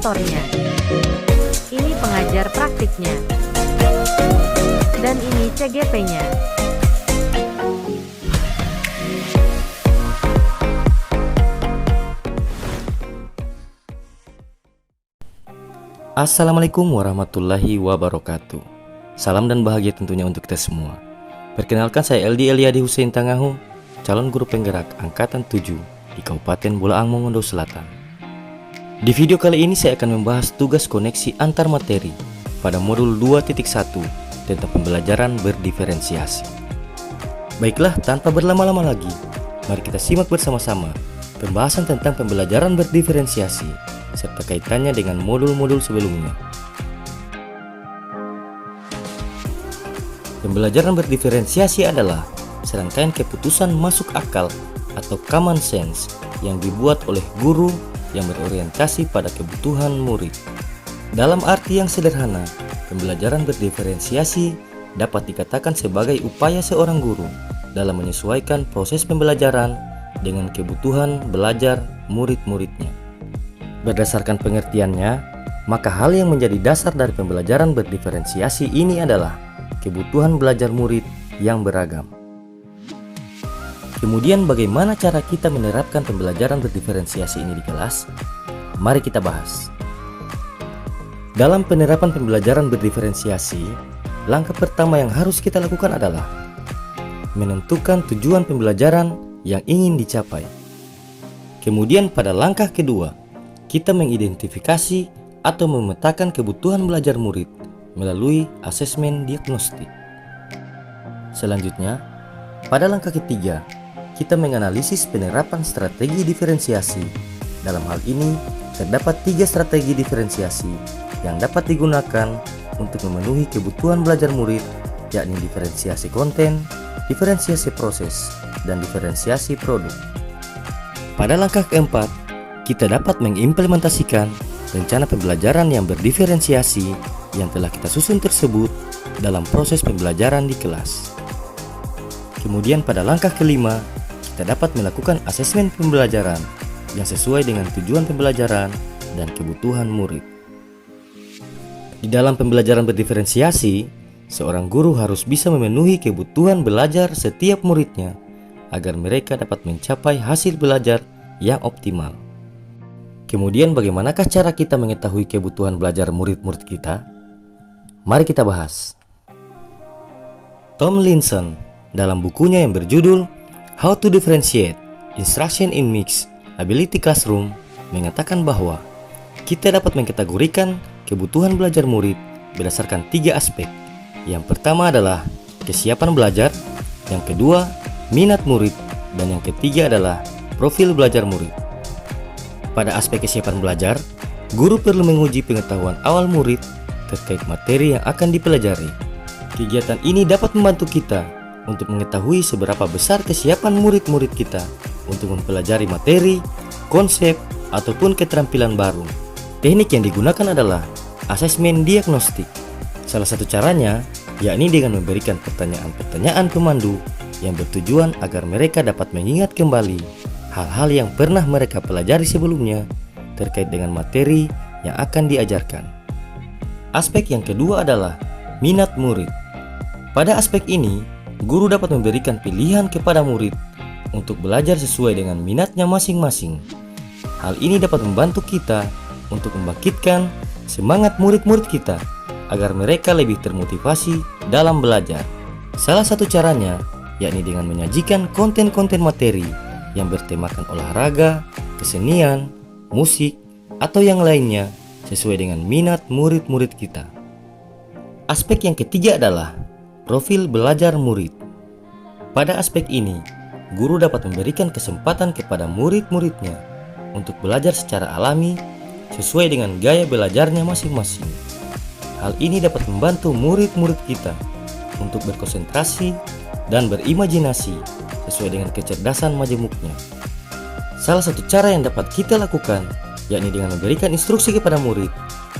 fasilitatornya. Ini pengajar praktiknya. Dan ini CGP-nya. Assalamualaikum warahmatullahi wabarakatuh. Salam dan bahagia tentunya untuk kita semua. Perkenalkan, saya LD Eliadi Hussein Tangahu, calon guru penggerak Angkatan 7 di Kabupaten Bolaang Mongondo Selatan. Di video kali ini saya akan membahas tugas koneksi antar materi pada modul 2.1 tentang pembelajaran berdiferensiasi. Baiklah, tanpa berlama-lama lagi, mari kita simak bersama-sama pembahasan tentang pembelajaran berdiferensiasi serta kaitannya dengan modul-modul sebelumnya. Pembelajaran berdiferensiasi adalah serangkaian keputusan masuk akal atau common sense yang dibuat oleh guru yang berorientasi pada kebutuhan murid. Dalam arti yang sederhana, pembelajaran berdiferensiasi dapat dikatakan sebagai upaya seorang guru dalam menyesuaikan proses pembelajaran dengan kebutuhan belajar murid-muridnya. Berdasarkan pengertiannya, maka hal yang menjadi dasar dari pembelajaran berdiferensiasi ini adalah kebutuhan belajar murid yang beragam. Kemudian bagaimana cara kita menerapkan pembelajaran berdiferensiasi ini di kelas? Mari kita bahas. Dalam penerapan pembelajaran berdiferensiasi, langkah pertama yang harus kita lakukan adalah menentukan tujuan pembelajaran yang ingin dicapai. Kemudian pada langkah kedua, kita mengidentifikasi atau memetakan kebutuhan belajar murid melalui asesmen diagnostik. Selanjutnya, pada langkah ketiga, kita menganalisis penerapan strategi diferensiasi. Dalam hal ini, terdapat 3 strategi diferensiasi yang dapat digunakan untuk memenuhi kebutuhan belajar murid, yakni diferensiasi konten, diferensiasi proses, dan diferensiasi produk. Pada langkah keempat, kita dapat mengimplementasikan rencana pembelajaran yang berdiferensiasi yang telah kita susun tersebut dalam proses pembelajaran di kelas. Kemudian pada langkah kelima, kita dapat melakukan asesmen pembelajaran yang sesuai dengan tujuan pembelajaran dan kebutuhan murid. Di dalam pembelajaran berdiferensiasi, seorang guru harus bisa memenuhi kebutuhan belajar setiap muridnya agar mereka dapat mencapai hasil belajar yang optimal. Kemudian bagaimanakah cara kita mengetahui kebutuhan belajar murid-murid kita? Mari kita bahas. Tom Linson dalam bukunya yang berjudul How to Differentiate Instruction in Mixed Ability Classroom mengatakan bahwa kita dapat mengkategorikan kebutuhan belajar murid berdasarkan 3 aspek. Yang pertama adalah kesiapan belajar, yang kedua minat murid, dan yang ketiga adalah profil belajar murid. Pada aspek kesiapan belajar, guru perlu menguji pengetahuan awal murid terkait materi yang akan dipelajari. Kegiatan ini dapat membantu kita untuk mengetahui seberapa besar kesiapan murid-murid kita untuk mempelajari materi, konsep, ataupun keterampilan baru. Teknik yang digunakan adalah asesmen diagnostik. Salah satu caranya yakni dengan memberikan pertanyaan-pertanyaan pemandu yang bertujuan agar mereka dapat mengingat kembali hal-hal yang pernah mereka pelajari sebelumnya terkait dengan materi yang akan diajarkan. Aspek yang kedua adalah minat murid. Pada aspek ini, guru dapat memberikan pilihan kepada murid untuk belajar sesuai dengan minatnya masing-masing. Hal ini dapat membantu kita untuk membangkitkan semangat murid-murid kita agar mereka lebih termotivasi dalam belajar. Salah satu caranya yakni dengan menyajikan konten-konten materi yang bertemakan olahraga, kesenian, musik, atau yang lainnya sesuai dengan minat murid-murid kita. Aspek yang ketiga adalah profil belajar murid. Pada aspek ini, guru dapat memberikan kesempatan kepada murid-muridnya untuk belajar secara alami sesuai dengan gaya belajarnya masing-masing. Hal ini dapat membantu murid-murid kita untuk berkonsentrasi dan berimajinasi sesuai dengan kecerdasan majemuknya. Salah satu cara yang dapat kita lakukan yakni dengan memberikan instruksi kepada murid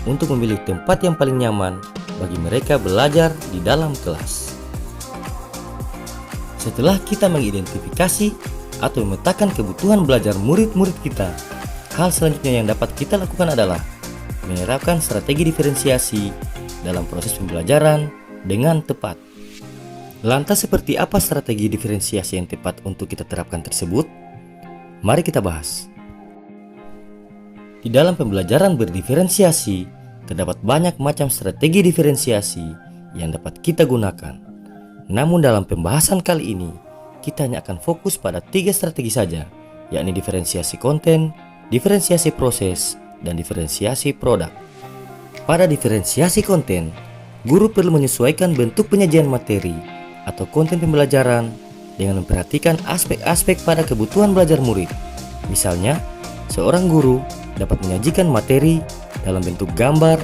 untuk memilih tempat yang paling nyaman bagi mereka belajar di dalam kelas. Setelah kita mengidentifikasi atau memetakan kebutuhan belajar murid-murid kita, hal selanjutnya yang dapat kita lakukan adalah menerapkan strategi diferensiasi dalam proses pembelajaran dengan tepat. Lantas seperti apa strategi diferensiasi yang tepat untuk kita terapkan tersebut? Mari kita bahas. Di dalam pembelajaran berdiferensiasi, terdapat banyak macam strategi diferensiasi yang dapat kita gunakan. Namun dalam pembahasan kali ini, kita hanya akan fokus pada 3 strategi saja, yakni diferensiasi konten, diferensiasi proses, dan diferensiasi produk. Pada diferensiasi konten, guru perlu menyesuaikan bentuk penyajian materi atau konten pembelajaran dengan memperhatikan aspek-aspek pada kebutuhan belajar murid. Misalnya, seorang guru dapat menyajikan materi dalam bentuk gambar,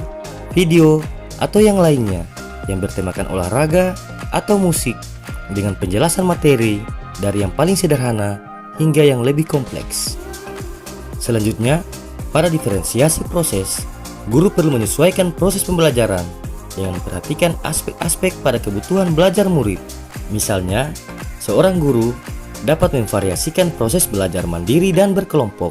video, atau yang lainnya yang bertemakan olahraga atau musik dengan penjelasan materi dari yang paling sederhana hingga yang lebih kompleks. Selanjutnya, pada diferensiasi proses, guru perlu menyesuaikan proses pembelajaran dengan memperhatikan aspek-aspek pada kebutuhan belajar murid. Misalnya, seorang guru dapat memvariasikan proses belajar mandiri dan berkelompok,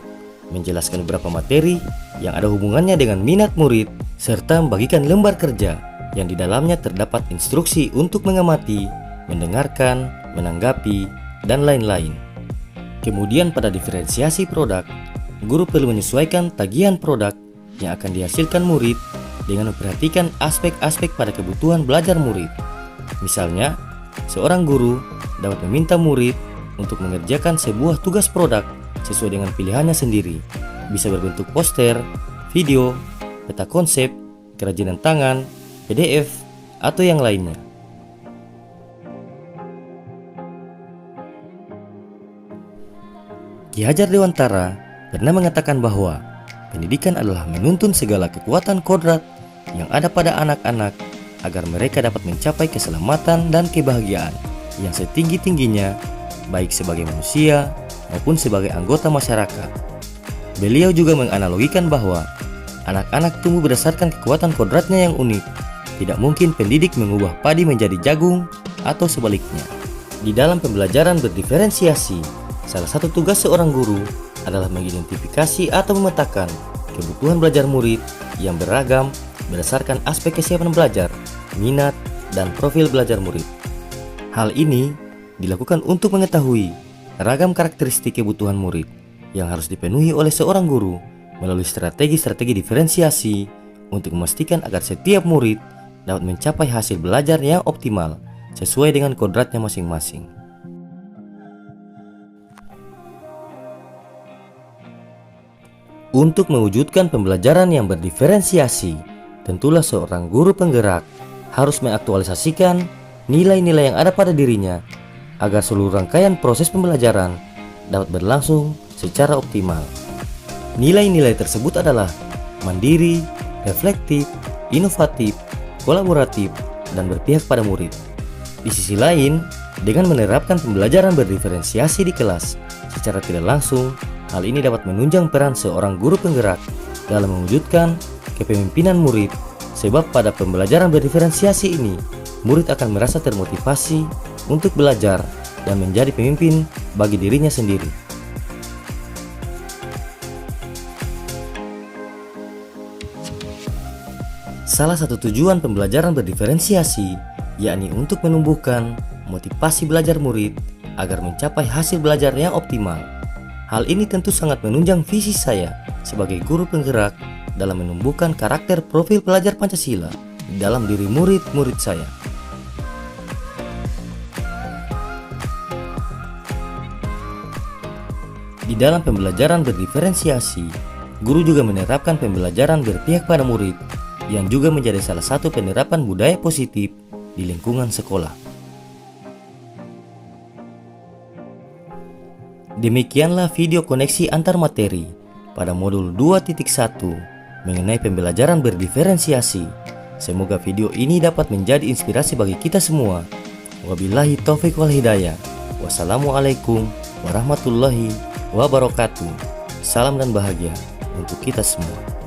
menjelaskan beberapa materi yang ada hubungannya dengan minat murid, serta membagikan lembar kerja yang di dalamnya terdapat instruksi untuk mengamati, mendengarkan, menanggapi, dan lain-lain. Kemudian pada diferensiasi produk, guru perlu menyesuaikan tagihan produk yang akan dihasilkan murid dengan memperhatikan aspek-aspek pada kebutuhan belajar murid. Misalnya, seorang guru dapat meminta murid untuk mengerjakan sebuah tugas produk sesuai dengan pilihannya sendiri. Bisa berbentuk poster, video, peta konsep, kerajinan tangan, PDF, atau yang lainnya. Ki Hajar Dewantara pernah mengatakan bahwa pendidikan adalah menuntun segala kekuatan kodrat yang ada pada anak-anak agar mereka dapat mencapai keselamatan dan kebahagiaan yang setinggi-tingginya, baik sebagai manusia maupun sebagai anggota masyarakat. Beliau juga menganalogikan bahwa anak-anak tumbuh berdasarkan kekuatan kodratnya yang unik. Tidak mungkin pendidik mengubah padi menjadi jagung atau sebaliknya. Di dalam pembelajaran berdiferensiasi, salah satu tugas seorang guru adalah mengidentifikasi atau memetakan kebutuhan belajar murid yang beragam berdasarkan aspek kesiapan belajar, minat, dan profil belajar murid. Hal ini dilakukan untuk mengetahui ragam karakteristik kebutuhan murid yang harus dipenuhi oleh seorang guru melalui strategi-strategi diferensiasi untuk memastikan agar setiap murid dapat mencapai hasil belajar yang optimal sesuai dengan kodratnya masing-masing. Untuk mewujudkan pembelajaran yang berdiferensiasi, tentulah seorang guru penggerak harus mengaktualisasikan nilai-nilai yang ada pada dirinya agar seluruh rangkaian proses pembelajaran dapat berlangsung secara optimal. Nilai-nilai tersebut adalah mandiri, reflektif, inovatif, kolaboratif, dan berpihak pada murid. Di sisi lain, dengan menerapkan pembelajaran berdiferensiasi di kelas secara tidak langsung, hal ini dapat menunjang peran seorang guru penggerak dalam mewujudkan kepemimpinan murid, sebab pada pembelajaran berdiferensiasi ini, murid akan merasa termotivasi untuk belajar dan menjadi pemimpin bagi dirinya sendiri. Salah satu tujuan pembelajaran berdiferensiasi yakni untuk menumbuhkan motivasi belajar murid agar mencapai hasil belajar yang optimal. Hal ini tentu sangat menunjang visi saya sebagai guru penggerak dalam menumbuhkan karakter profil pelajar Pancasila di dalam diri murid-murid saya. Di dalam pembelajaran berdiferensiasi, guru juga menerapkan pembelajaran berpihak pada murid yang juga menjadi salah satu penerapan budaya positif di lingkungan sekolah. Demikianlah video koneksi antar materi pada modul 2.1 mengenai pembelajaran berdiferensiasi. Semoga video ini dapat menjadi inspirasi bagi kita semua. Wabillahi taufiq wal hidayah. Wassalamualaikum warahmatullahi wabarakatuh. Salam dan bahagia untuk kita semua.